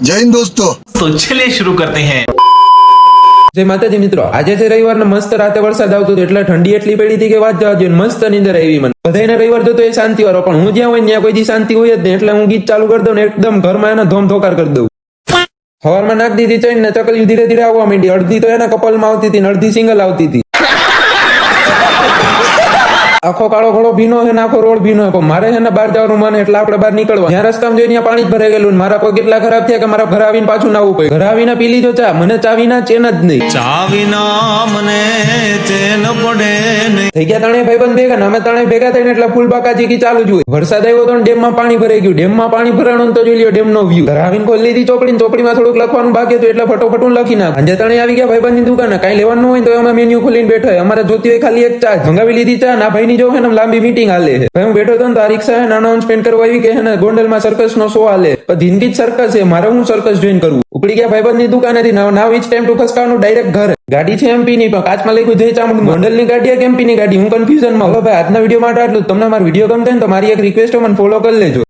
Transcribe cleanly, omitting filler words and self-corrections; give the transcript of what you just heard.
जय हिंद दोस्तों। तो चलिए शुरू करते हैं। જય માતાજી મિત્રો, આજે છે રવિવારનો મસ્ત રાતે વરસાદ આવતો હતો એટલે ઠંડી એટલી પડી હતી કે વાત જવા દો. મસ્ત નીંદર આવી મને. બધાને રવિવાર તો એ શાંતિ વાળો, પણ હું જ્યાં હોય ત્યાં કોઈ દી શાંતિ હોય જ નહીં. એટલે હું ગીત ચાલુ કરી દઉં ને એકદમ ઘરમાં એના ધોમ ધોકાર કરી દઉં. સવારમાં નાખ દીધી ચઈને ને ચકલીઓ ધીરે ધીરે આવવા માંડી. અડધી તો એના કપલમાં આવતી હતી ને અડધી સિંગલ આવતી હતી. આખો કાળો ઘોડો ભીનો છે ને આખો રોડ ભીનો છે. મારે છે ને બહાર જવાનું મને એટલે આપણે બહાર નીકળવા. જ્યાં રસ્તામાં જોઈ ત્યાં પાણી જ ભરાઈ ગયેલું. મારા પગ એટલા ખરાબ થયા કે મારા ઘર આવીને પાછું નાવું પડ્યું. ઘર આવીને પી લીધો ચા. મને ચા વિના ચેન જ નહીં. ચા વિના મને ચેન પડે નહીં. થઈ ગયા ત્રણેય ભાઈબંધ ભેગા ને અમે ત્રણેય ભેગા થઈને એટલે ફૂલ બાકાચીકી ચાલુ જ હોય. વરસાદ આવ્યો તો ડેમમાં પાણી ભરાઈ ગયું. ડેમમાં પાણી ભરાણું તો જોઈ લ્યો ડેમનો વ્યૂ. ઘર આવીને ખોલી લીધી ચોપડી. ચોપડીમાં થોડુંક લખવાનું બાકી હતું એટલે ફટોફટ હું લખી નાખ. આજે ત્રણેય આવી ગયા ભાઈબંધની દુકાને. કાંઈ લેવાનું હોય તો અમે મેન્યુ ખોલીને બેઠા. અમારે જોતી હોય ખાલી એક ચા. મંગાવી લીધી ચા. ના ભાઈની જો છે ને લાંબી મીટિંગ હાલે છે. ભાઈ હું બેઠો હતો ને તો આ રિક્ષા અનાઉન્સમેન્ટ કરવા આવી કે ને ગોંડલમાં સર્કસ નો શો હાલે. પણ જિંદગી જ સર્કસ છે. મારે હું સર્કસ જોઈન કરવું. ઉપડી ગયા ભાઈબંધની દુકાનેથી. નાવ ઇટ્સ ટાઈમ ટુ ખસકાવાનું ડાયરેક્ટ ઘરે. ગાડી છે એમપી ની પણ કાચમાં લખ્યું જય ચામુંડ. ગોંડલની ગાડી કે એમપી ની ગાડી? હું કન્ફ્યુઝનમાં. હવે ભાઈ આજના વિડીયો માટે આટલું. તમને મારો વિડીયો ગમતો ને તો મારી એક રિક્વેસ્ટ મને ફોલો કરી લેજો.